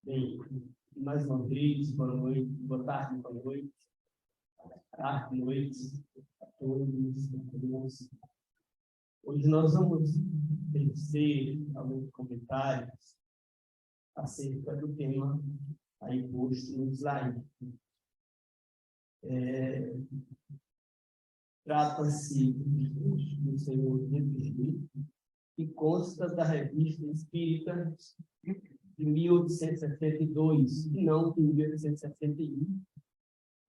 Bem, mais uma vez, boa noite, boa tarde, boa noite, tarde, noite a todos. Hoje nós vamos tecer alguns comentários acerca do tema aí posto no slide. Trata-se do discurso do Senhor Jesus, que consta da Revista Espírita de 1862, e não de 1861,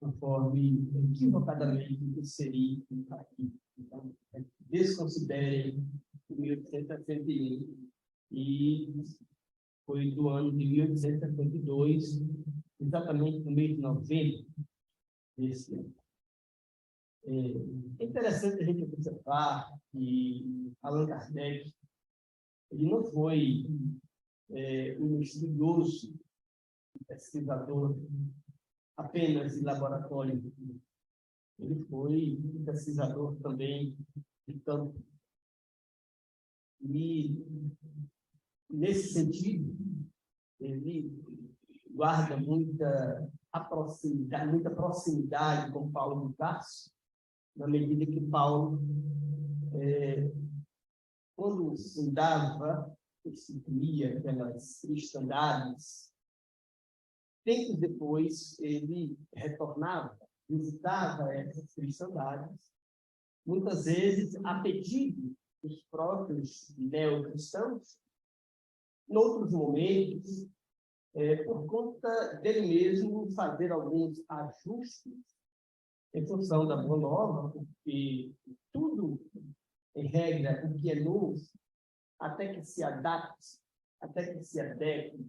conforme equivocadamente inseri aqui. Então, desconsiderem 1861, e foi do ano de 1872, exatamente no mês de novembro desse ano. É interessante a gente observar que Allan Kardec ele não foi um estudioso, pesquisador apenas de laboratório. Ele foi um pesquisador também de campo. E, nesse sentido, ele guarda muita proximidade com Paulo de Tarso, na medida que Paulo, quando fundava, instituía aquelas cristandades, tempos depois ele retornava, visitava essas cristandades, muitas vezes a pedido dos próprios neocristãos, em outros momentos, por conta dele mesmo fazer alguns ajustes em função da Boa Nova, porque tudo, em regra, o que é novo, até que se adapte, até que se adeque,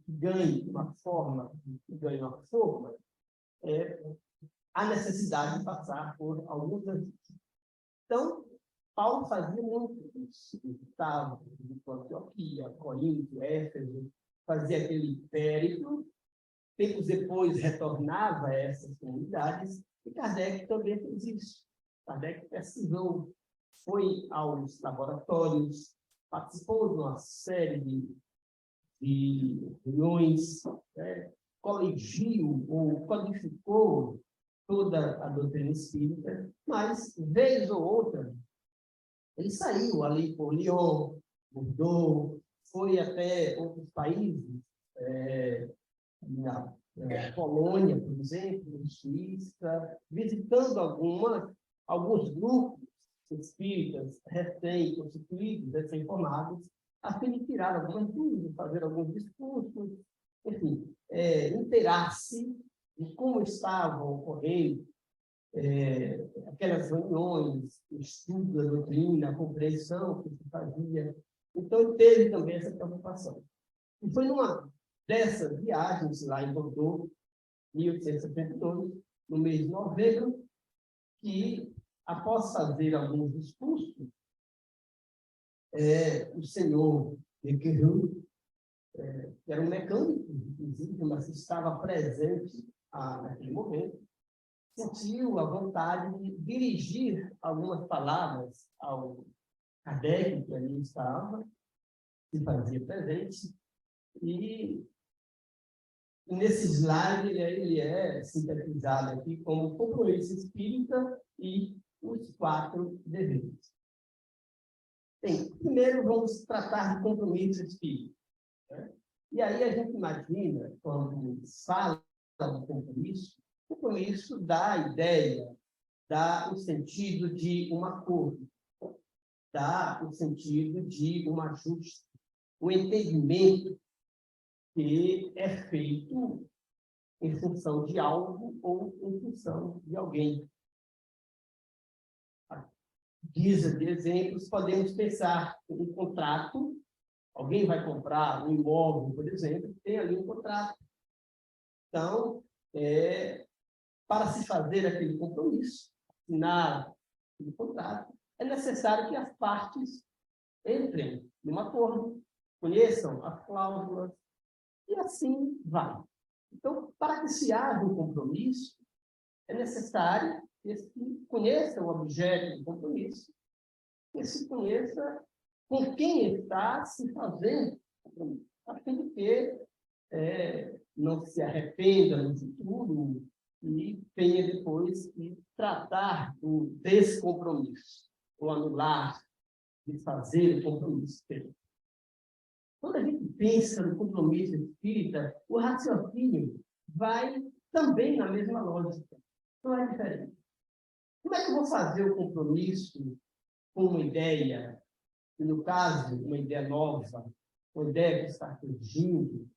ganhe uma forma, há necessidade de passar por alguns ajustes. Então, Paulo fazia muito isso. Estava em Antioquia, Corinto, Éfeso, fazia aquele périplo, tempos depois retornava a essas comunidades, e Kardec também fez isso. Kardec pesquisou, foi aos laboratórios, participou de uma série de reuniões, colegiou ou codificou toda a doutrina espírita, mas, vez ou outra, ele saiu ali por Lyon, Bordeaux, foi até outros países, na Polônia, por exemplo, Suíça, visitando alguns grupos espíritas recém-constituídos, recém-formados, a fim de tirar algumas dúvidas, fazer alguns discursos, enfim, inteirar-se de como estavam ocorrendo aquelas reuniões, o estudo da doutrina, a compreensão que se fazia. Então, ele teve também essa preocupação. E foi numa dessas viagens lá em Bordeaux, 1872, no mês de novembro, que, após fazer alguns discursos, o senhor Lequereux, que era um mecânico, inclusive, mas estava presente naquele momento, sentiu a vontade de dirigir algumas palavras ao Kardec, que ali estava, se fazia presente, e nesse slide ele é sintetizado aqui como compromisso espírita e os 4 deveres. Bem, primeiro vamos tratar de compromisso espírita. E aí a gente imagina, quando fala de compromisso dá a ideia, dá o sentido de um acordo, dá o sentido de um ajuste, um entendimento que é feito em função de algo ou em função de alguém. Guisa de exemplos, podemos pensar em um contrato. Alguém vai comprar um imóvel, por exemplo, tem ali um contrato. Então, para se fazer aquele compromisso, assinar aquele contrato, é necessário que as partes entrem num acordo, conheçam as cláusulas, e assim vai. Então, para que se haja um compromisso, é necessário que se conheça o objeto do compromisso, que se conheça com quem está se fazendo o compromisso, a fim de que não se arrependa no futuro e tenha depois que tratar do descompromisso, ou anular, de fazer o compromisso feito. Quando a gente pensa no compromisso espírita, o raciocínio vai também na mesma lógica. Não é diferente. Como é que eu vou fazer o compromisso com uma ideia, e no caso, uma ideia nova, uma ideia que está surgindo,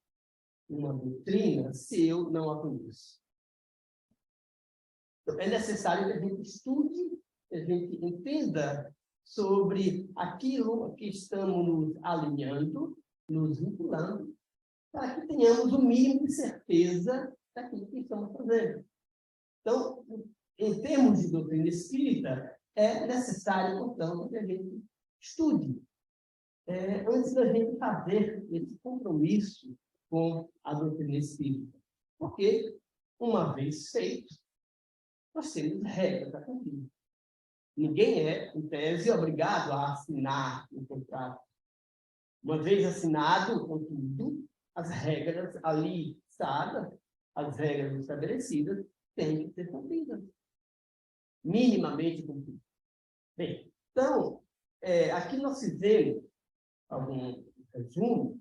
uma doutrina, se eu não a conheço? Então, é necessário que a gente estude, que a gente entenda sobre aquilo que estamos nos alinhando, nos vinculando, para que tenhamos o mínimo de certeza daquilo que estamos fazendo. Então, em termos de doutrina espírita, é necessário, portanto, que a gente estude, antes da gente fazer esse compromisso com a doutrina espírita. Porque, uma vez feito, nós temos regras a cumprir. Ninguém é, em tese, obrigado a assinar o contrato. Uma vez assinado, contudo, as regras ali listadas, as regras estabelecidas, têm que ser cumpridas. Minimamente cumpridas. Bem, então, aqui nós fizemos algum resumo.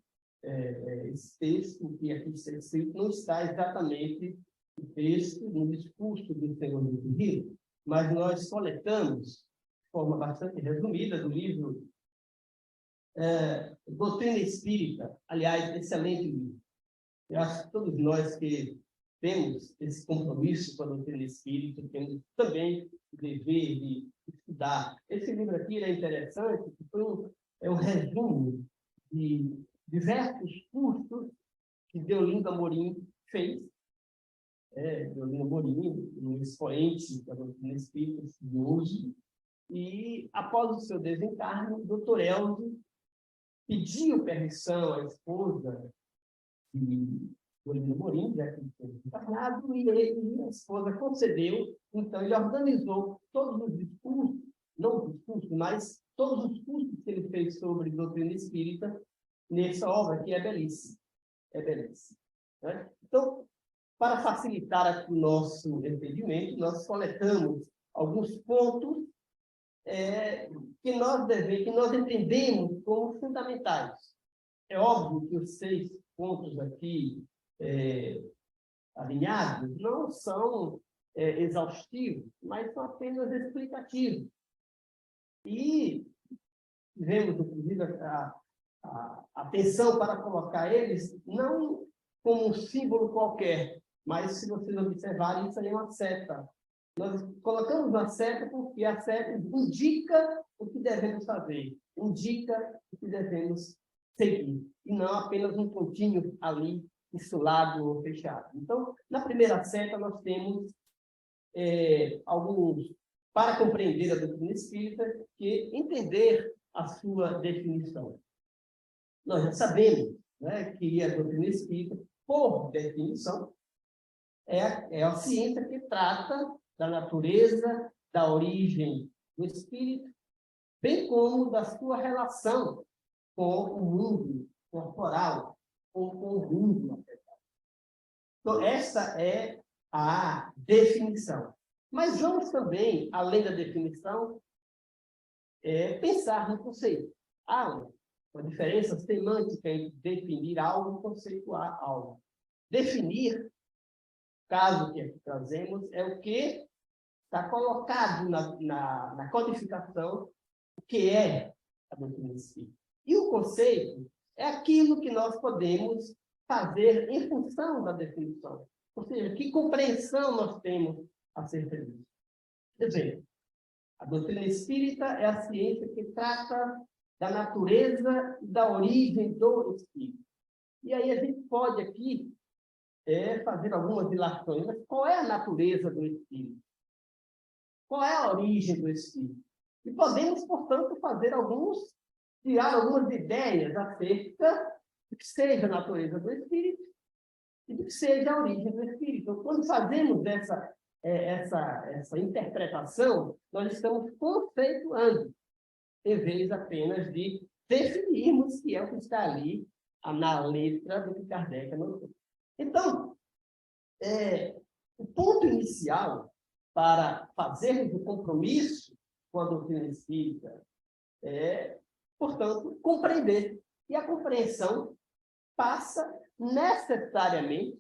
Esse texto que aqui está escrito não está exatamente o texto no discurso do Senhor do Rio, mas nós coletamos, de forma bastante resumida, do livro Doutrina Espírita, aliás, excelente livro. Eu acho que todos nós que temos esse compromisso com a doutrina espírita, temos também o dever de estudar. Esse livro aqui é interessante, porque é um resumo de diversos cursos que Deolinda Amorim fez. Deolinda Amorim, um expoente da doutrina espírita de hoje, e após o seu desencarne, o doutor Elzo pediu permissão à esposa de Deolinda Amorim, já que ele foi desencarnado, e a esposa concedeu. Então, ele organizou todos os discursos, não os discursos, mas todos os cursos que ele fez sobre doutrina espírita nessa obra, que é belíssima. É belíssima. Né? Então, para facilitar o nosso entendimento, nós coletamos alguns pontos que nós entendemos como fundamentais. É óbvio que os 6 pontos aqui alinhados não são exaustivos, mas são apenas explicativos. E tivemos, inclusive, a atenção para colocar eles não como um símbolo qualquer, mas, se vocês observarem, isso aí é uma seta. Nós colocamos uma seta porque a seta indica o que devemos fazer, indica o que devemos seguir, e não apenas um pontinho ali, insulado ou fechado. Então, na primeira seta, nós temos alguns, para compreender a doutrina espírita, que entender a sua definição. Nós já sabemos, né, que a doutrina espírita, por definição, é a ciência que trata da natureza, da origem do espírito, bem como da sua relação com o mundo corporal ou com o mundo material. Então, essa é a definição. Mas vamos também, além da definição, pensar no conceito. Há uma diferença semântica entre definir algo e conceituar algo. Definir, caso que aqui trazemos, é o que está colocado na codificação, o que é a doutrina espírita. E o conceito é aquilo que nós podemos fazer em função da definição. Ou seja, que compreensão nós temos acerca disso. Quer dizer, a doutrina espírita é a ciência que trata da natureza e da origem do espírito. E aí a gente pode aqui fazer algumas ilações. Mas qual é a natureza do espírito? Qual é a origem do espírito? E podemos, portanto, tirar algumas ideias acerca do que seja a natureza do espírito e do que seja a origem do espírito. Então, quando fazemos essa interpretação, nós estamos conceituando, em vez apenas de definirmos que é o que está ali na letra do que Kardec anotou. Então, o ponto inicial para fazermos o compromisso com a doutrina espírita é, portanto, compreender. E a compreensão passa necessariamente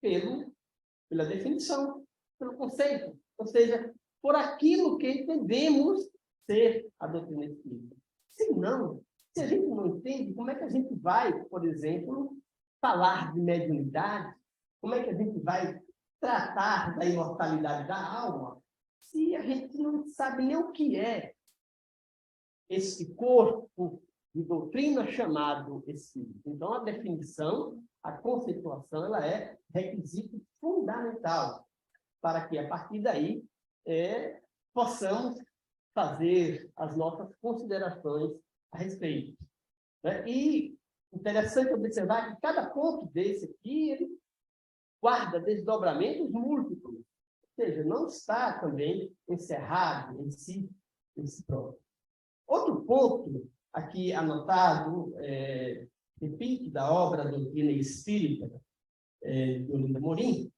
pela definição, pelo conceito, ou seja, por aquilo que entendemos ser a doutrina espírita. Se não, se a gente não entende, como é que a gente vai, por exemplo, falar de mediunidade? Como é que a gente vai tratar da imortalidade da alma, se a gente não sabe nem o que é esse corpo de doutrina chamado espírito? Então, a definição, a conceituação, ela é requisito fundamental para que, a partir daí, possamos fazer as nossas considerações a respeito. E interessante observar que cada ponto desse aqui, ele guarda desdobramentos múltiplos, ou seja, não está também encerrado em si próprio. Outro ponto aqui anotado, repito, da obra Doutrina Espírita, de Olinda Morim,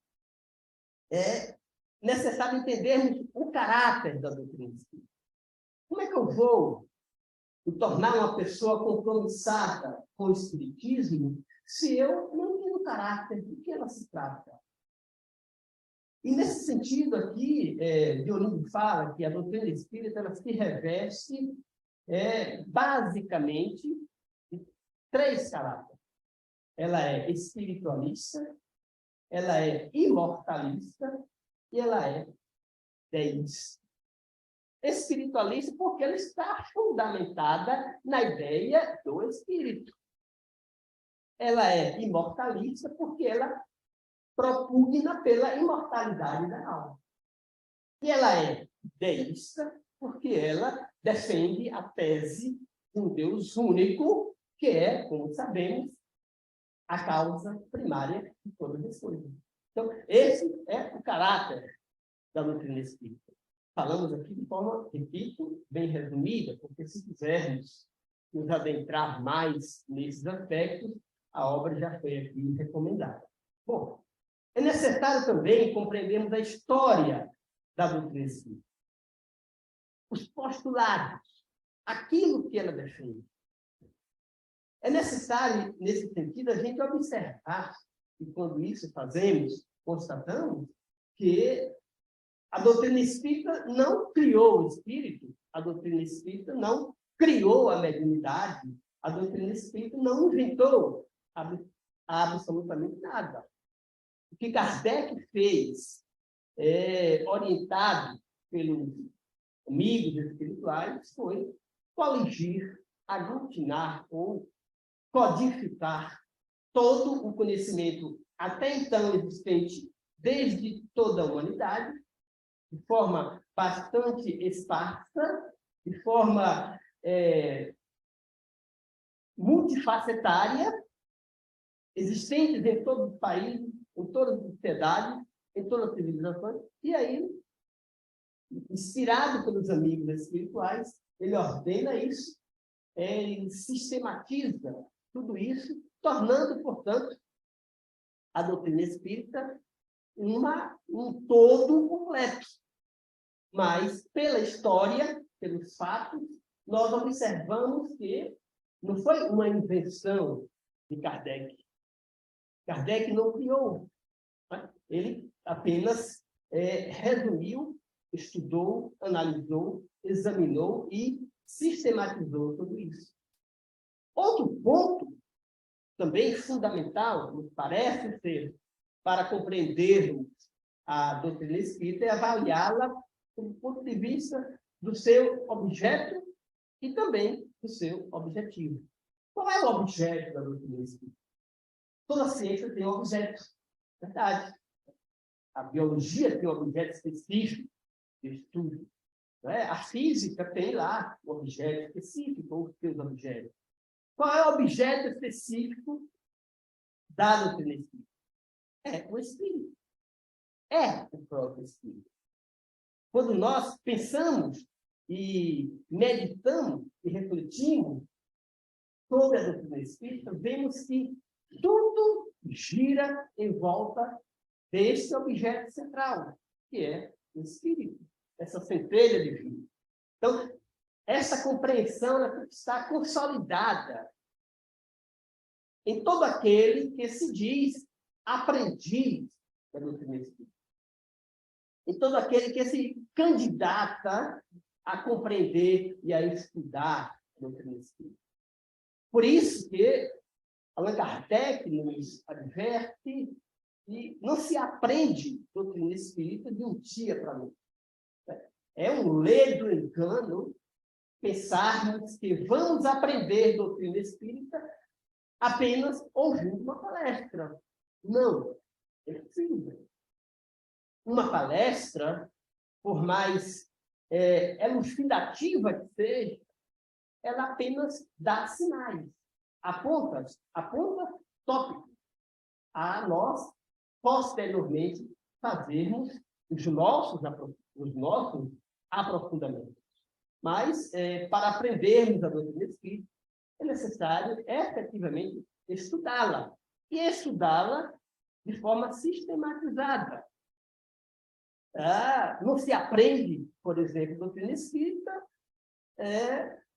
é necessário entendermos o caráter da doutrina espírita. Como é que eu vou me tornar uma pessoa compromissada com o espiritismo se eu não tenho o caráter de que ela se trata? E, nesse sentido aqui, Dionísio fala que a doutrina espírita ela se reveste basicamente de 3 caráteres. Ela é espiritualista, ela é imortalista e ela é deísta. Espiritualista porque ela está fundamentada na ideia do espírito. Ela é imortalista porque ela propugna pela imortalidade da alma. E ela é deísta porque ela defende a tese de um Deus único, que é, como sabemos, a causa primária de todas as coisas. Então, esse é o caráter da doutrina espírita. Falamos aqui de forma, repito, bem resumida, porque se quisermos nos adentrar mais nesses aspectos, a obra já foi aqui recomendada. Bom, é necessário também compreendermos a história da doutrina espírita. Os postulados, aquilo que ela defende. É necessário, nesse sentido, a gente observar, e quando isso fazemos, constatamos, que a doutrina espírita não criou o espírito, a doutrina espírita não criou a mediunidade, a doutrina espírita não inventou absolutamente nada. O que Kardec fez, orientado pelos amigos espirituais, foi coligir, aglutinar ou codificar todo o conhecimento até então existente desde toda a humanidade, de forma bastante esparsa, de forma multifacetária, existentes em todos os países, em todas as sociedades, em todas as civilizações, e aí, inspirado pelos amigos espirituais, ele ordena isso, ele sistematiza tudo isso, tornando, portanto, a doutrina espírita um todo completo. Mas, pela história, pelos fatos, nós observamos que não foi uma invenção de Kardec. Kardec não criou. Né? Ele apenas resumiu, estudou, analisou, examinou e sistematizou tudo isso. Outro ponto, também fundamental, me parece ser, para compreendermos a doutrina espírita, é avaliá-la do ponto de vista do seu objeto e também do seu objetivo. Qual é o objeto da doutrina espírita? Toda ciência tem um objeto, verdade. A biologia tem um objeto específico de estudo. Né? A física tem lá um objeto específico, ou seus objetos. Qual é o objeto específico da doutrina espírita? É o espírito. É o próprio espírito. Quando nós pensamos e meditamos e refletimos sobre a doutrina espírita, vemos que tudo gira em volta desse objeto central, que é o espírito, essa centelha divina. Então, essa compreensão ela está consolidada em todo aquele que se diz aprendiz da doutrina espírita. Em todo aquele que se candidata a compreender e a estudar a doutrina espírita. Por isso que Allan Kardec nos adverte que não se aprende doutrina espírita de um dia para o outro. É um ledo engano pensarmos que vamos aprender doutrina espírita apenas ouvindo uma palestra. Não, é possível. Uma palestra, por mais elucidativa que seja, ela apenas dá sinais, aponta tópicos a nós, posteriormente, fazermos os nossos aprofundamentos. Mas, para aprendermos a doutrina espírita, é necessário, efetivamente, estudá-la. E estudá-la de forma sistematizada. Não se aprende, por exemplo, doutrina espírita,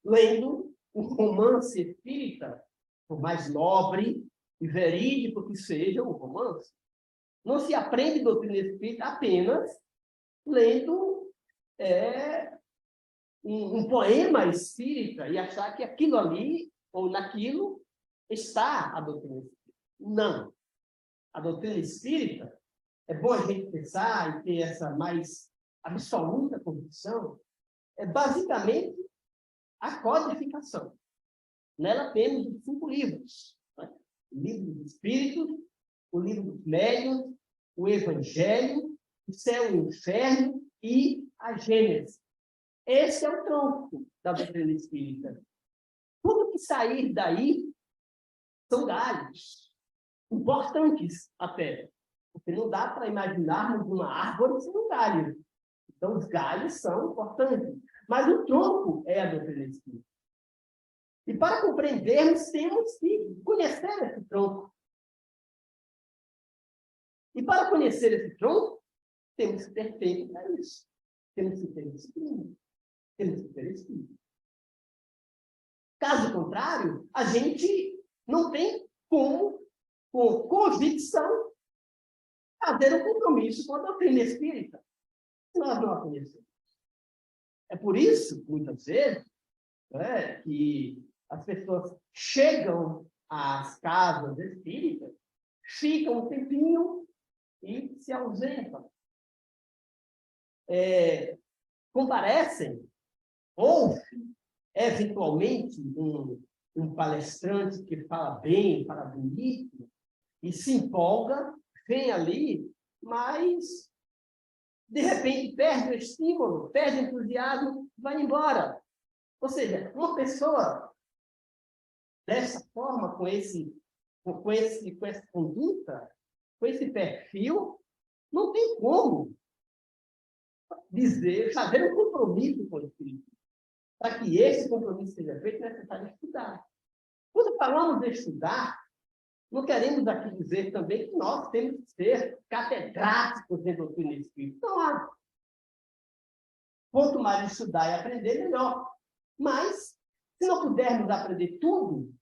lendo um romance espírita, por mais nobre e verídico que seja o romance. Não se aprende doutrina espírita apenas lendo um poema espírita e achar que aquilo ali ou naquilo está a doutrina espírita. Não. A doutrina espírita, é bom a gente pensar e ter essa mais absoluta convicção, é basicamente a codificação. Nela temos os 5 livros. Né? O livro dos Espíritos, o livro dos Médiuns, o Evangelho, o Céu e o Inferno e a Gênese. Esse é o tronco da doutrina espírita. Tudo que sair daí são galhos, importantes até, porque não dá para imaginarmos uma árvore sem um galho. Então, os galhos são importantes, mas o tronco é a doutrina espírita. E para compreendermos, temos que conhecer esse tronco. E para conhecer esse tronco, temos que ter tempo para isso. Temos que ter disciplina. Temos que ter espírito. Caso contrário, a gente não tem como, com convicção, fazer um compromisso com a doutrina espírita. Nós não a conhecemos. É por isso, muitas vezes, que as pessoas chegam às casas espíritas, ficam um tempinho e se ausentam. Comparecem, ou, eventualmente, um palestrante que fala bem, fala bonito, e se empolga, vem ali, mas, de repente, perde o estímulo, perde o entusiasmo, vai embora. Ou seja, uma pessoa dessa forma, com essa conduta, com esse perfil, não tem como fazer um compromisso com o Espírito. Para que esse compromisso seja feito, é necessário estudar. Quando falamos de estudar, não queremos aqui dizer também que nós temos que ser catedráticos em doutrina espírita. Não há. Quanto mais estudar e aprender, melhor. Mas, se não pudermos aprender tudo,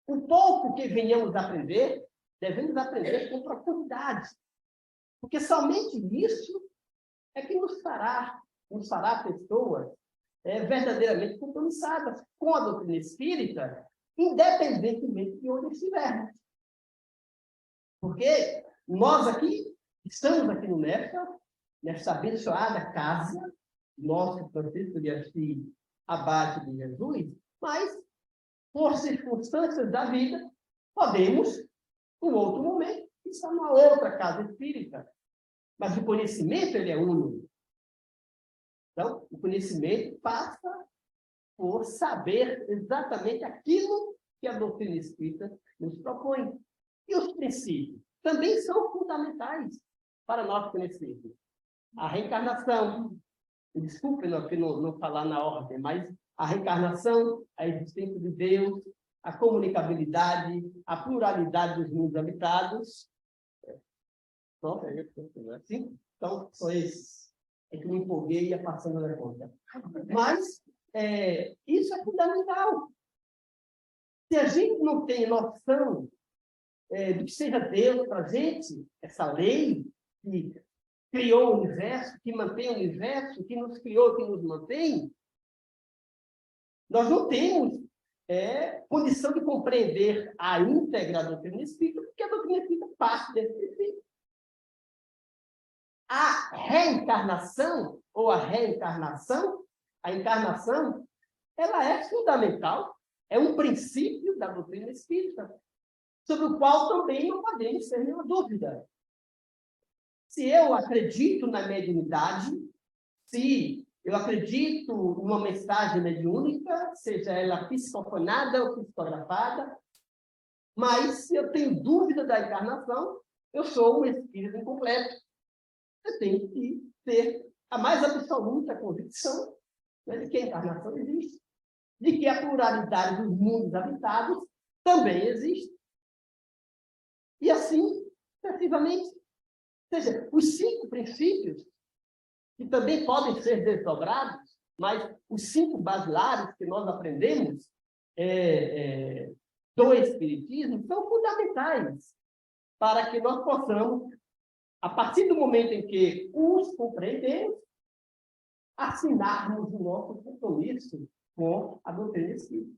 o pouco que venhamos a aprender, devemos aprender com profundidade. Porque somente isso é que nos fará pessoas verdadeiramente compromissadas com a doutrina espírita, independentemente de onde estivermos. Porque nós aqui, estamos aqui no nesta abençoada casa, nosso Francisco de Assis, abade de Jesus, mas, por circunstâncias da vida, podemos, em outro momento, estar numa outra casa espírita. Mas o conhecimento, ele é único. Então, o conhecimento passa por saber exatamente aquilo que a doutrina espírita nos propõe. E os princípios também são fundamentais para nós conhecermos. A reencarnação, desculpe não falar na ordem, mas a reencarnação, a existência de Deus, a comunicabilidade, a pluralidade dos mundos habitados. Pronto, assim? Então, são esses. É que me empolguei e ia passando da conta. Mas isso é fundamental. Se a gente não tem noção do que seja Deus para a gente, essa lei que criou o universo, que mantém o universo, que nos criou, que nos mantém, nós não temos condição de compreender a íntegra da doutrina espírita, porque a doutrina espírita é parte desse princípio. A reencarnação, ou a reencarnação, a encarnação, ela é fundamental, é um princípio da doutrina espírita, sobre o qual também não podemos ter nenhuma dúvida. Se eu acredito na mediunidade, se eu acredito numa mensagem mediúnica, seja ela psicofonada ou psicografada, mas se eu tenho dúvida da encarnação, eu sou um espírito incompleto. Eu tenho que ter a mais absoluta convicção de que a encarnação existe, de que a pluralidade dos mundos habitados também existe. E assim, sucessivamente. Ou seja, os 5 princípios, que também podem ser desdobrados, mas os 5 basilares que nós aprendemos do Espiritismo são fundamentais para que nós possamos, a partir do momento em que os compreendemos, assinarmos o nosso compromisso com a doutrina espírita.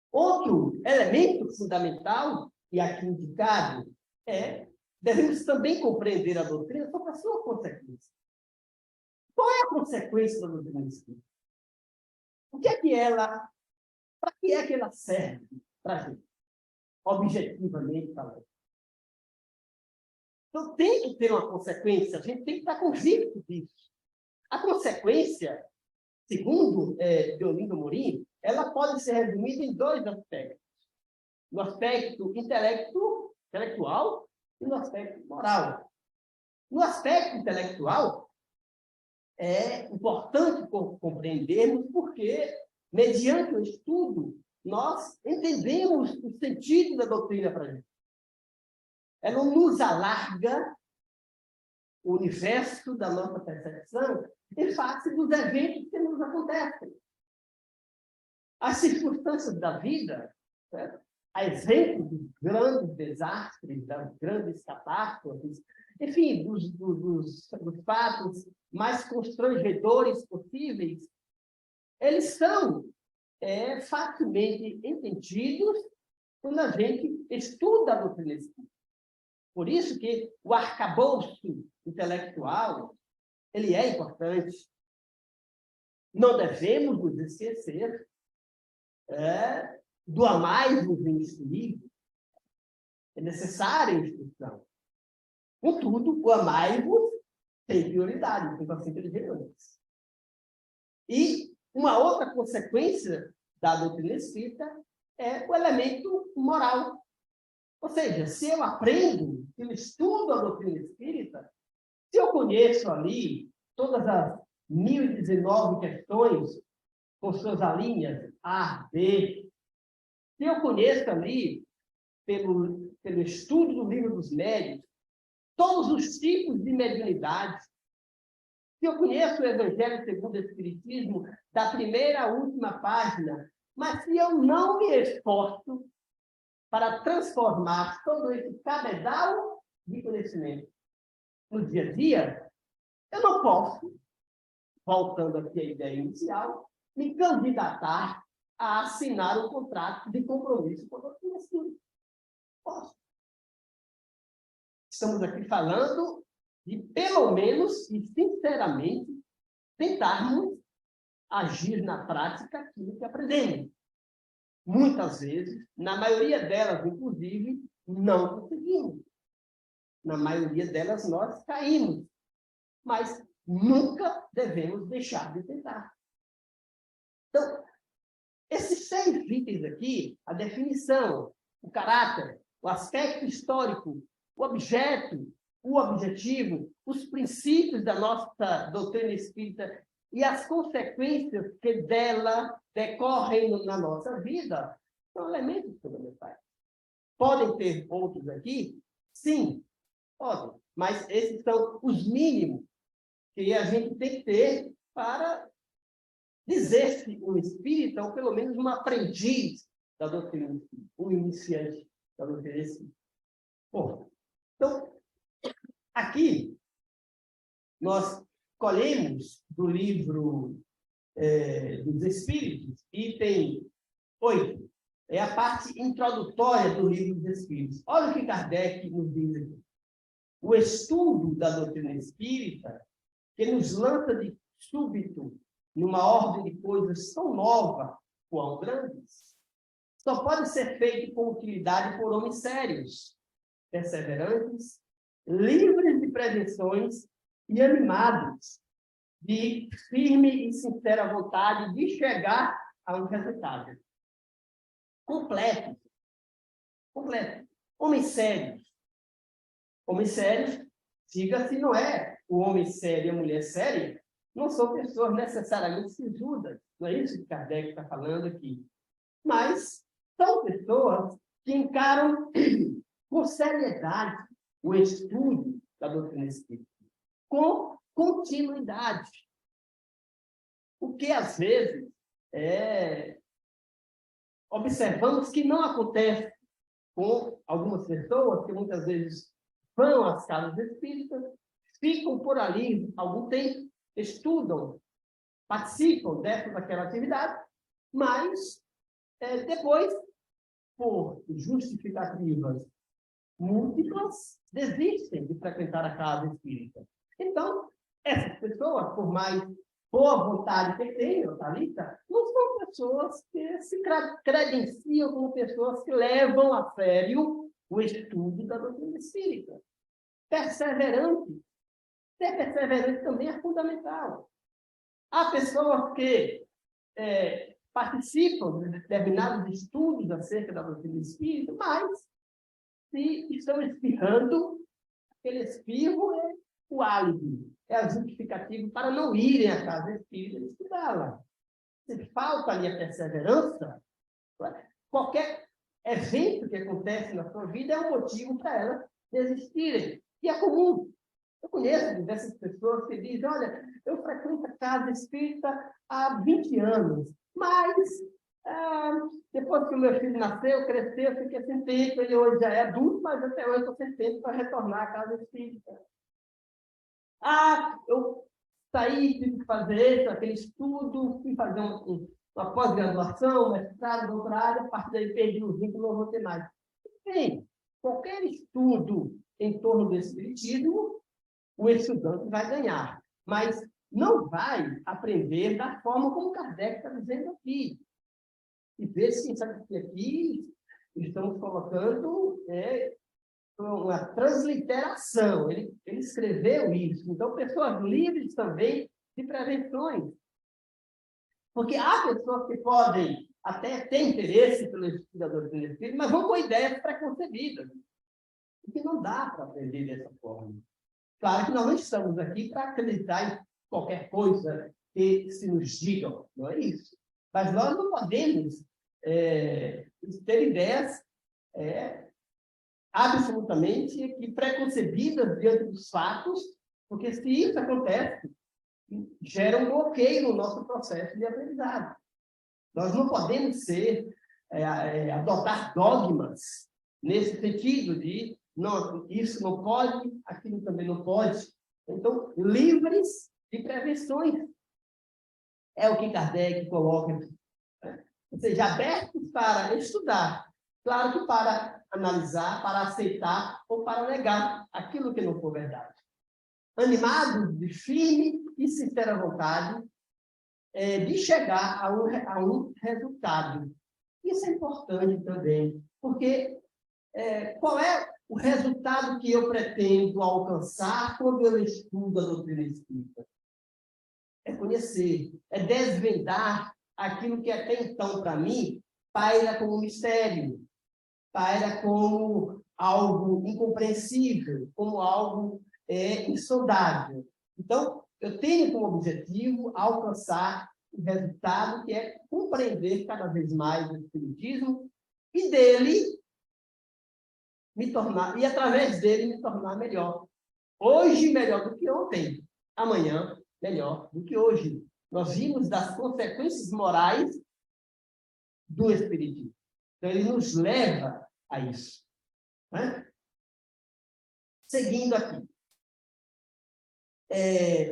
Outro elemento fundamental, e aqui indicado, devemos também compreender a doutrina sobre a sua consequência. Qual é a consequência da doutrina espírita? O que é que ela, para que é que ela serve para a gente, objetivamente falando? Então, tem que ter uma consequência, a gente tem que estar convicto disso. A consequência, segundo Deolindo Amorim, ela pode ser resumida em 2 aspectos. No aspecto intelectual e no aspecto moral. No aspecto intelectual, é importante compreendermos porque, mediante o estudo, nós entendemos o sentido da doutrina para a gente. Ela nos alarga o universo da nossa percepção em face dos eventos que nos acontecem. As circunstâncias da vida, certo? A exemplo dos grandes desastres, das grandes catástrofes, enfim, dos fatos mais constrangedores possíveis, eles são facilmente entendidos quando a gente estuda a doutrina espírita. Por isso que o arcabouço intelectual, ele é importante. Não devemos nos esquecer do amai-vos em instruir. É necessária a instrução. Contudo, o amai-vos tem prioridade, como assim que ele diz antes. E uma outra consequência da doutrina espírita é o elemento moral. Ou seja, se eu aprendo, se eu estudo a doutrina espírita, se eu conheço ali todas as 1019 questões com suas alíneas A, B, se eu conheço ali, pelo estudo do Livro dos Médiuns, todos os tipos de mediunidade, se eu conheço o Evangelho segundo o Espiritismo, da primeira à última página, mas se eu não me esforço para transformar todo esse cabedal de conhecimento no dia a dia, eu não posso, voltando aqui à ideia inicial, me candidatar a assinar um contrato de compromisso com a doutrina espírita. Posso. Estamos aqui falando de, pelo menos e sinceramente, tentarmos agir na prática aquilo que aprendemos. Muitas vezes, na maioria delas, inclusive, não conseguimos. Na maioria delas, nós caímos. Mas nunca devemos deixar de tentar. Então, esses 6 itens aqui, a definição, o caráter, o aspecto histórico, o objeto, o objetivo, os princípios da nossa doutrina espírita e as consequências que dela decorrem na nossa vida, São elementos fundamentais. Podem ter outros aqui? Sim, podem. Mas esses são os mínimos que a gente tem que ter para dizer-se um espírita, ou pelo menos um aprendiz da doutrina espírita, um iniciante da doutrina espírita. Bom, então, aqui, nós colhemos do livro dos Espíritos, item 8. É a parte introdutória do livro dos Espíritos. Olha o que Kardec nos diz aqui. O estudo da doutrina espírita, que nos lança de súbito numa ordem de coisas tão nova quão grandes, só pode ser feito com utilidade por homens sérios, perseverantes, livres de prevenções e animados de firme e sincera vontade de chegar a um resultado completo. Completo. Homens sérios. Homens sérios, diga-se, não é o homem sério e a mulher séria, não são pessoas necessariamente sisudas. Não é isso que Kardec está falando aqui. Mas são pessoas que encaram com seriedade o estudo da doutrina espírita, com continuidade. O que, às vezes, observamos que não acontece com algumas pessoas que muitas vezes vão às casas espíritas, ficam por ali algum tempo, estudam, participam dessa daquela atividade, mas depois, por justificativas múltiplas, desistem de frequentar a casa espírita. Então, essas pessoas, por mais boa vontade que tenham, Thalita, não são pessoas que se credenciam como pessoas que levam a sério o estudo da doutrina espírita. Perseverante. Ser perseverante também é fundamental. Há pessoas que participam de determinados estudos acerca da doutrina espírita, mas se estão espirrando, aquele espirro é o álibi, é a justificativa para não irem à casa espírita e estudá-la. Se falta ali a perseverança, qualquer evento que acontece na sua vida é um motivo para elas desistirem. E é comum. Eu conheço diversas pessoas que dizem, olha, eu frequento a casa espírita há 20 anos, mas depois que o meu filho nasceu, cresceu, eu fiquei sem tempo, ele hoje já é adulto, mas até hoje estou sem tempo para retornar à casa espírita. Eu saí, tive que fazer isso, aquele estudo, fui fazer uma pós-graduação, mestrado, doutorado, a partir daí perdi o vínculo, não vou ter mais. Enfim, qualquer estudo em torno do espiritismo, o estudante vai ganhar, mas não vai aprender da forma como Kardec está dizendo aqui. E ver se aqui estamos colocando uma transliteração. Ele escreveu isso. Então, pessoas livres também de prevenções. Porque há pessoas que podem até ter interesse pelo estudo da doutrina espírita, mas vão com ideias preconcebidas. E que não dá para aprender dessa forma. Claro que nós não estamos aqui para acreditar em qualquer coisa que se nos digam, não é isso. Mas nós não podemos ter ideias absolutamente preconcebidas diante dos fatos, porque se isso acontece, gera um bloqueio no nosso processo de aprendizagem. Nós não podemos adotar dogmas nesse sentido de não, isso não pode, aquilo também não pode. Então, livres de prevenções. É o que Kardec coloca aqui. Ou seja, abertos para estudar. Claro que para analisar, para aceitar ou para negar aquilo que não for verdade. Animados de firme e sincera vontade de chegar a um resultado. Isso é importante também, porque qual é o resultado que eu pretendo alcançar quando eu estudo a doutrina espírita? É conhecer, é desvendar aquilo que até então, para mim, paira como mistério, paira como algo incompreensível, como algo insondável. Então, eu tenho como objetivo alcançar o resultado que é compreender cada vez mais o espiritismo e dele me tornar, e através dele me tornar melhor. Hoje melhor do que ontem, amanhã melhor do que hoje. Nós vimos das consequências morais do Espiritismo. Então, ele nos leva a isso. Né? Seguindo aqui.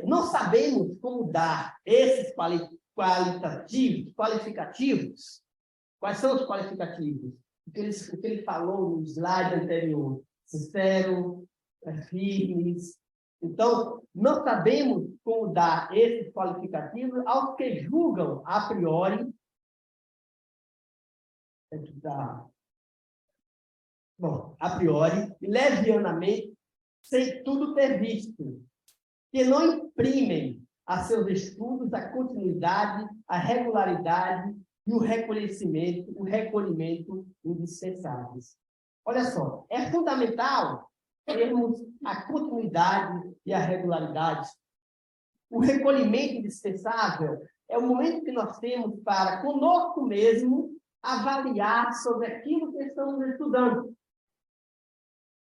Não sabemos como dar esses qualificativos. Quais são os qualificativos? O que ele falou no slide anterior. Sincero, firmes. Então, não sabemos como dar esses qualificativos aos que julgam a priori. A priori, levianamente, sem tudo ter visto, que não imprimem a seus estudos a continuidade, a regularidade e o recolhimento indispensáveis. Olha só, é fundamental termos a continuidade e a regularidade. O recolhimento indispensável é o momento que nós temos para, conosco mesmo, avaliar sobre aquilo que estamos estudando.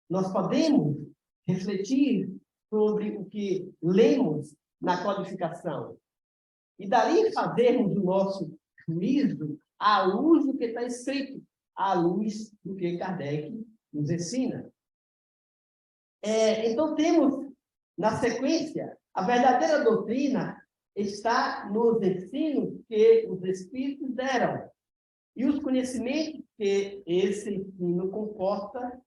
Nós podemos refletir sobre o que lemos na codificação e dali fazermos o nosso juízo à luz do que está escrito, à luz do que Kardec nos ensina. Então, temos, na sequência, a verdadeira doutrina está nos ensinos que os Espíritos deram. E os conhecimentos que esse ensino comporta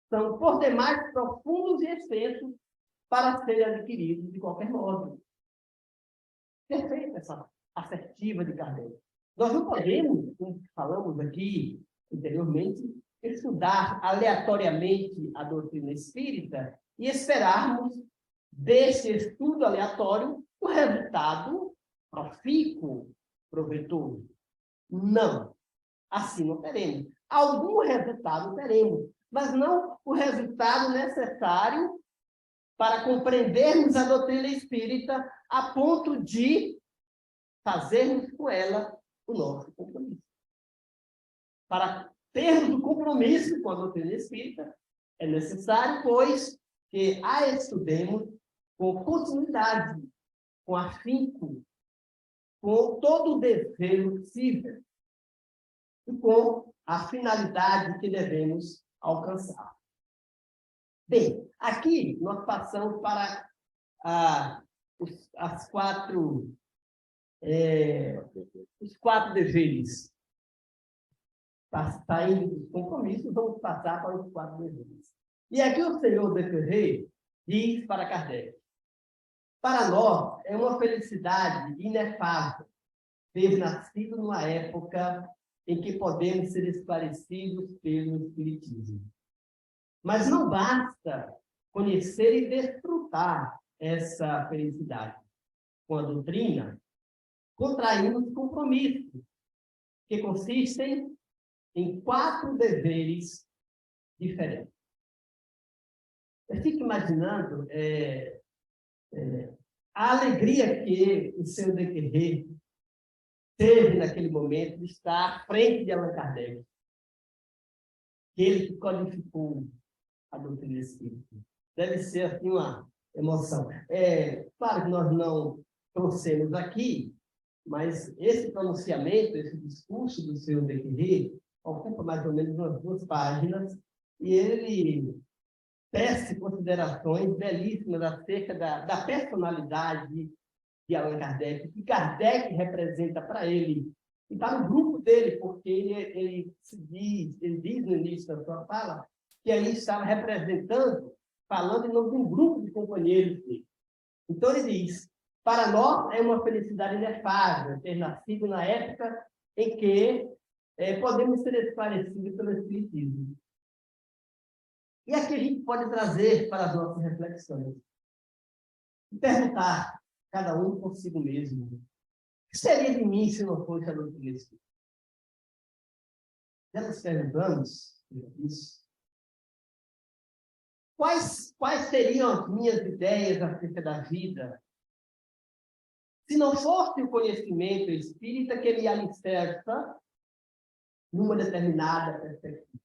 são, por demais, profundos e extensos para serem adquiridos de qualquer modo. Perfeita essa assertiva de Kardec. Nós não podemos, como falamos aqui anteriormente, estudar aleatoriamente a doutrina espírita e esperarmos desse estudo aleatório o resultado profícuo, proveitoso. Não. Assim não teremos. Algum resultado teremos, mas não o resultado necessário para compreendermos a doutrina espírita a ponto de fazermos com ela o nosso compromisso. Para termos o compromisso com a doutrina espírita, é necessário, pois, que a estudemos com continuidade, com afinco, com todo o desejo possível e com a finalidade que devemos alcançar. Bem, aqui nós passamos para os quatro deveres. Saindo dos compromissos, vamos passar para os 4 deveres. E aqui o senhor Becquerel diz para Kardec: para nós é uma felicidade inefável ter nascido numa época em que podemos ser esclarecidos pelo Espiritismo. Mas não basta conhecer e desfrutar essa felicidade. Com a doutrina, contraímos compromissos que consistem em 4 deveres diferentes. Eu fico imaginando a alegria que o senhor Becquerel teve naquele momento de estar à frente de Allan Kardec. Ele que codificou a doutrina espírita. Deve ser assim uma emoção. Claro que nós não trouxemos aqui, mas esse pronunciamento, esse discurso do senhor Becquerel ocupa mais ou menos umas 2 páginas e ele tece considerações belíssimas acerca da personalidade de Allan Kardec, que Kardec representa para ele e para o grupo dele, porque ele diz no início da sua fala que ali estava representando, falando em nome de um grupo de companheiros dele. Então ele diz: para nós é uma felicidade inefável ter nascido na época em que podemos ser esclarecidos pelo Espiritismo. E aqui a gente pode trazer para as nossas reflexões e perguntar, cada um consigo mesmo: o que seria de mim se não fosse a doutrina espírita? Já nos perguntamos isso? Quais seriam as minhas ideias acerca da vida se não fosse o conhecimento espírita que me alicerça numa determinada perspectiva.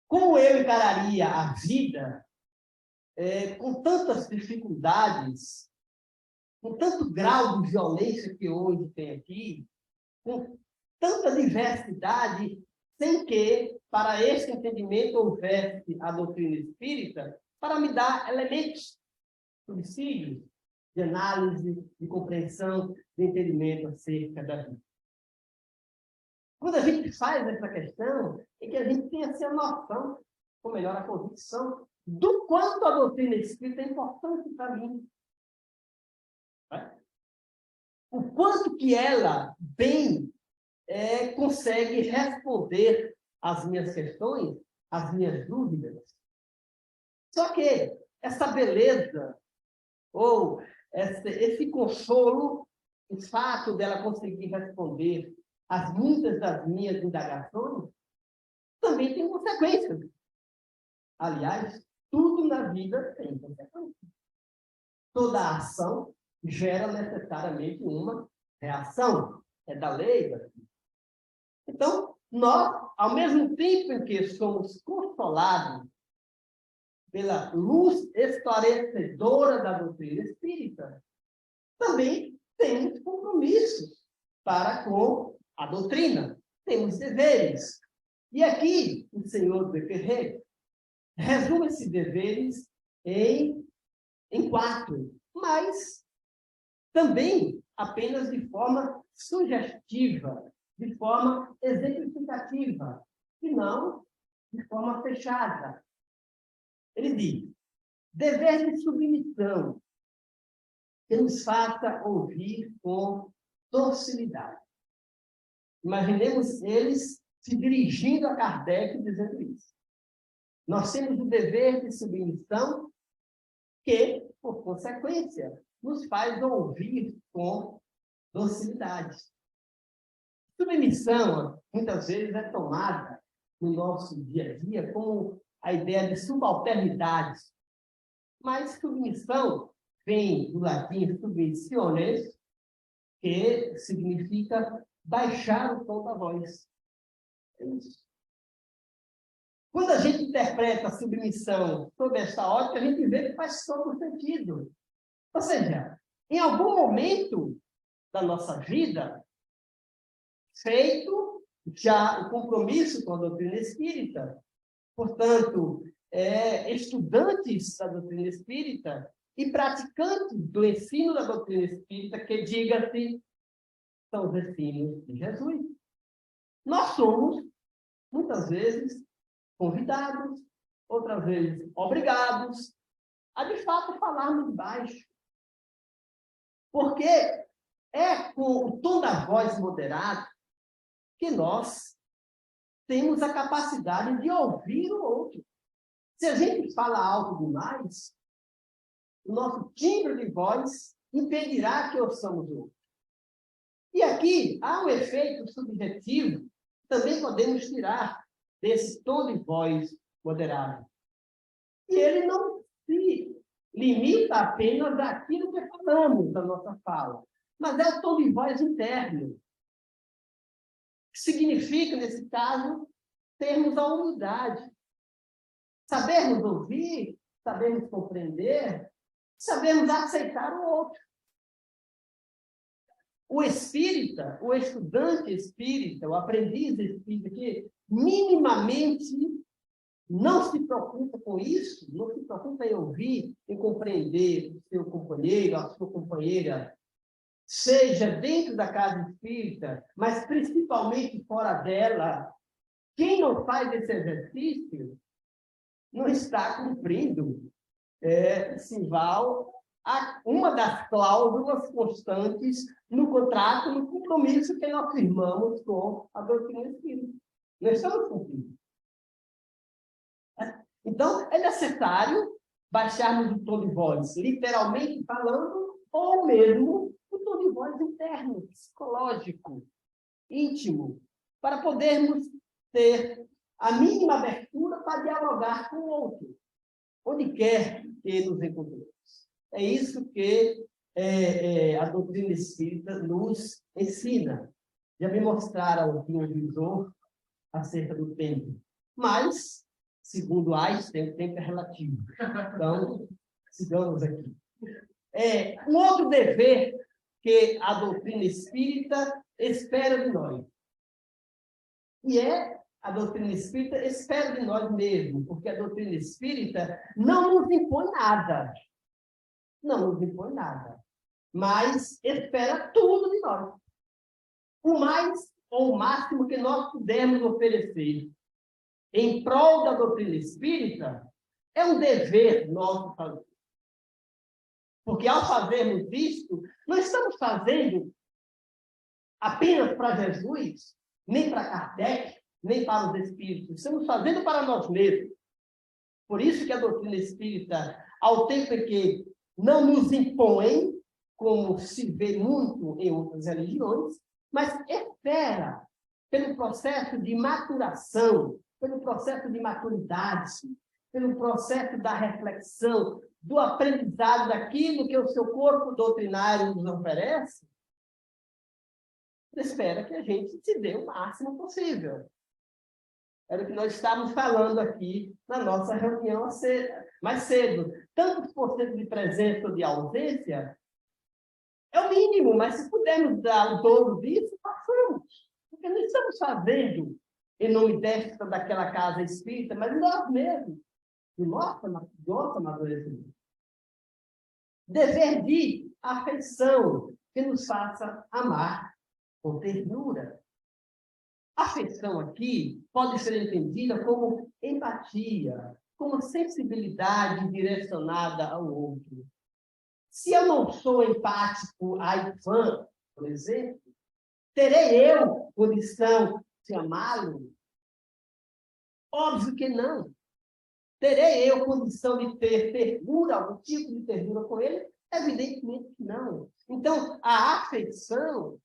Como eu encararia a vida com tantas dificuldades, com tanto grau de violência que hoje tem aqui, com tanta diversidade, sem que, para esse entendimento, houvesse a doutrina espírita, para me dar elementos subsídios de análise, de compreensão, de entendimento acerca da vida. Quando a gente faz essa questão, é que a gente tem essa noção, ou melhor, a convicção, do quanto a doutrina espírita é importante para mim. O quanto que ela, bem, consegue responder às minhas questões, às minhas dúvidas. Só que essa beleza, ou esse consolo, o fato dela conseguir responder às muitas das minhas indagações, também tem consequências. Aliás, tudo na vida tem consequências. Toda ação gera necessariamente uma reação. É da lei. Então, nós, ao mesmo tempo em que somos consolados pela luz esclarecedora da doutrina espírita, também temos compromissos para com a doutrina. Temos deveres. E aqui, o senhor Becquerel resume esses deveres em 4, mas também apenas de forma sugestiva, de forma exemplificativa, e não de forma fechada. Ele diz: dever de submissão que nos faça ouvir com docilidade. Imaginemos eles se dirigindo a Kardec dizendo isso. Nós temos o dever de submissão que, por consequência, nos faz ouvir com docilidade. Submissão, muitas vezes, é tomada no nosso dia a dia como a ideia de subalternidade. Mas submissão vem do latim submissiones, que significa baixar o tom da voz. É isso. Quando a gente interpreta a submissão sob esta ótica, a gente vê que faz todo sentido. Ou seja, em algum momento da nossa vida, feito já o compromisso com a doutrina espírita, portanto, estudantes da doutrina espírita e praticantes do ensino da doutrina espírita, que, diga-se, são os ensinos de Jesus. Nós somos, muitas vezes, convidados, outras vezes obrigados, a, de fato, falarmos baixo. Porque é com o tom da voz moderado que nós temos a capacidade de ouvir o outro. Se a gente fala alto demais, o nosso timbre de voz impedirá que ouçamos o outro. E aqui há um efeito subjetivo que também podemos tirar desse tom de voz moderado. E ele não se limita apenas àquilo que falamos da nossa fala, mas é o tom de voz interno. Que significa, nesse caso, termos a humildade. Sabermos ouvir, sabermos compreender, sabermos aceitar o outro. O espírita, o estudante espírita, o aprendiz espírita, que minimamente não se preocupa com isso, não se preocupa em ouvir, em compreender o seu companheiro, a sua companheira, seja dentro da casa espírita, mas principalmente fora dela. Quem não faz esse exercício não está cumprindo, Simval, uma das cláusulas constantes no contrato, no compromisso que nós firmamos com a doutrina espírita. Nós estamos cumprindo. Então, é necessário baixarmos o tom de voz, literalmente falando, ou mesmo o tom de voz interno, psicológico, íntimo, para podermos ter a mínima abertura para dialogar com o outro, onde quer que nos encontremos. É isso que a doutrina espírita nos ensina. já me mostraram aqui um visor acerca do tempo. Mas, segundo Einstein, o tempo é relativo. Então, sigamos aqui. Um outro dever que a doutrina espírita espera de nós. E a doutrina espírita espera de nós mesmos, porque a doutrina espírita não nos impõe nada. Não nos impõe nada. Mas espera tudo de nós. O mais ou o máximo que nós pudermos oferecer em prol da doutrina espírita é um dever nosso fazer. Porque ao fazermos isso, não estamos fazendo apenas para Jesus, nem para Kardec, nem para os espíritos. Estamos fazendo para nós mesmos. Por isso que a doutrina espírita, ao tempo em que não nos impõe, como se vê muito em outras religiões, mas espera pelo processo de maturação, pelo processo de maturidade, pelo processo da reflexão, do aprendizado daquilo que o seu corpo doutrinário nos oferece, espera que a gente se dê o máximo possível. Era o que nós estávamos falando aqui na nossa reunião mais cedo. Tanto por cento de presença ou de ausência, é o mínimo, mas se pudermos dar o dobro disso, façamos. Porque não estamos fazendo em nome desta daquela casa espírita, mas nós mesmos, do nosso amadurecimento. Dever de afeição que nos faça amar com ternura. Afeição aqui pode ser entendida como empatia, como sensibilidade direcionada ao outro. Se eu não sou empático a Ivan, por exemplo, terei eu condição de amá-lo? Óbvio que não. Terei eu condição de ter ternura, algum tipo de ternura com ele? Evidentemente que não. Então, a afeição,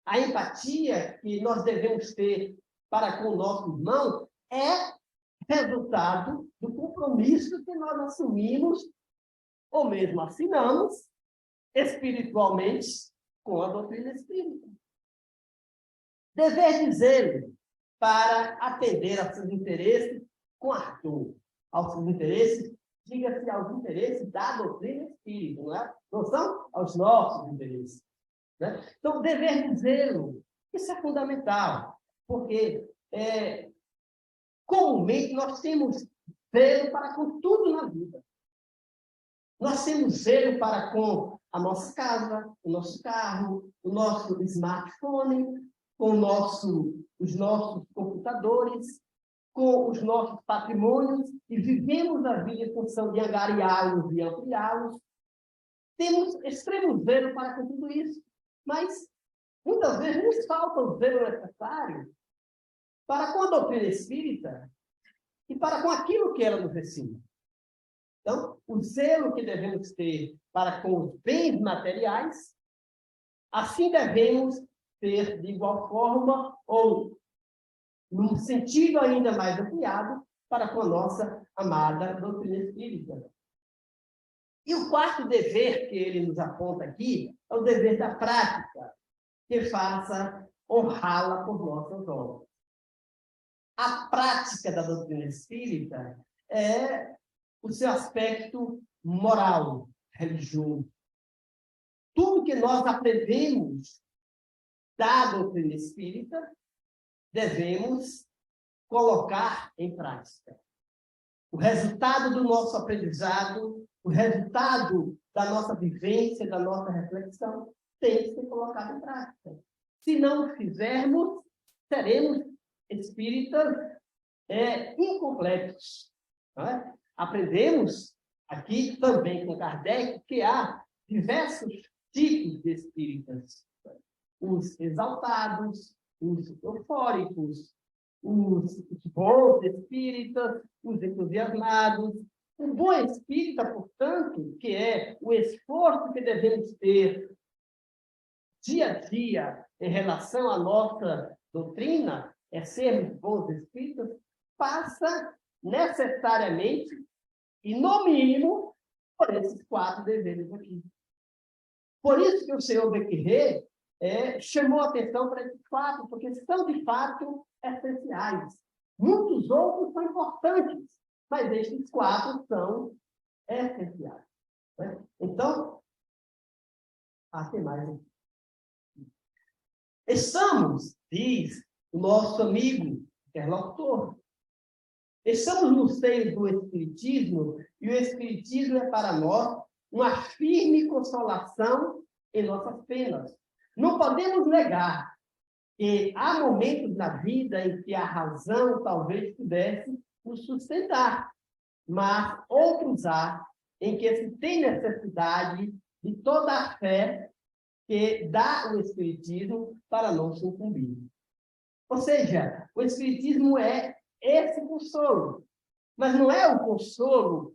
a empatia que nós devemos ter para com o nosso irmão é resultado do compromisso que nós assumimos, ou mesmo assinamos, espiritualmente, com a doutrina espírita. Dever dizer para atender aos seus interesses com ardor. Aos seus interesses, diga-se aos interesses da doutrina espírita, não é? Não são aos nossos interesses. Né? Então, dever dizê-lo, isso é fundamental, porque comumente nós temos zelo para com tudo na vida. Nós temos zelo para com a nossa casa, o nosso carro, o nosso smartphone, com os nossos computadores, com os nossos patrimônios, e vivemos a vida em função de angariá-los e ampliá-los. Temos extremo zelo para com tudo isso, mas muitas vezes nos falta o zelo necessário para com a doutrina espírita e para com aquilo que ela nos ensina. Então, o zelo que devemos ter para com os bens materiais, assim devemos ter de igual forma, ou num sentido ainda mais ampliado, para com a nossa amada doutrina espírita. E o quarto dever que ele nos aponta aqui é o dever da prática, que faça honrá-la por nossas obras. A prática da doutrina espírita é o seu aspecto moral, religioso. Tudo que nós aprendemos da doutrina espírita, devemos colocar em prática. O resultado do nosso aprendizado, o resultado da nossa vivência, da nossa reflexão, tem que ser colocado em prática. Se não o fizermos, seremos espíritas incompletos. Não é? Aprendemos aqui também com Kardec que há diversos tipos de espíritas. Os exaltados, os eufóricos, os bons espíritas, os entusiasmados. Um bom espírita, portanto, que é o esforço que devemos ter dia a dia em relação à nossa doutrina, é sermos bons espíritas, passa necessariamente e, no mínimo, por esses 4 deveres aqui. Por isso que o senhor Becquerel, chamou a atenção para esses quatro, porque são, de fato, essenciais. Muitos outros são importantes, mas estes quatro são essenciais. Né? Então, tem mais. Estamos, diz o nosso amigo interlocutor, estamos no seio do Espiritismo, e o Espiritismo é para nós uma firme consolação em nossas penas. Não podemos negar que há momentos na vida em que a razão talvez pudesse nos sustentar, mas outros há em que se tem necessidade de toda a fé que dá o Espiritismo para não sucumbir. Ou seja, o Espiritismo é esse consolo, mas não é o consolo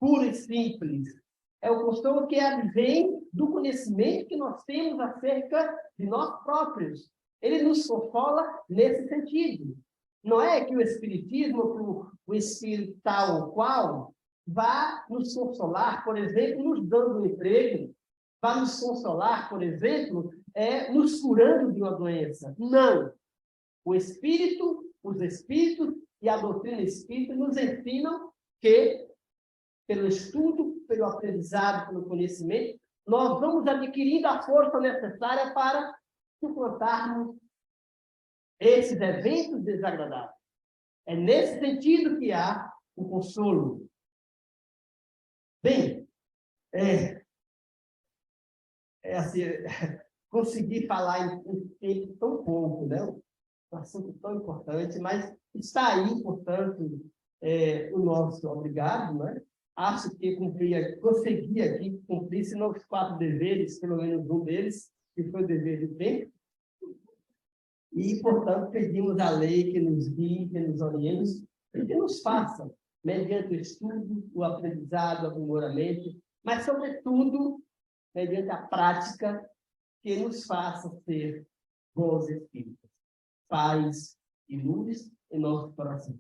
puro e simples, é o consolo que advém do conhecimento que nós temos acerca de nós próprios. Ele nos consola nesse sentido. Não é que o Espiritismo, o Espírito tal ou qual, vá nos consolar, por exemplo, nos dando um emprego, vá nos consolar, por exemplo, nos curando de uma doença. Não. O Espírito, os Espíritos e a doutrina espírita nos ensinam que, pelo estudo, pelo aprendizado, pelo conhecimento, nós vamos adquirindo a força necessária para suportarmos esses eventos desagradáveis. É nesse sentido que há o consolo. Bem, assim, conseguir falar em tempo tão pouco, né? Um assunto tão importante, mas está aí, portanto, o nosso obrigado, né? Acho que consegui aqui cumprir, se não os 4 deveres, pelo menos um deles, que foi o dever de tempo. E, portanto, pedimos à lei que nos guie, que nos oriente, e que nos faça, mediante o estudo, o aprendizado, o aprimoramento, mas, sobretudo, mediante a prática, que nos faça ser bons espíritos, paz e luz em nosso coração.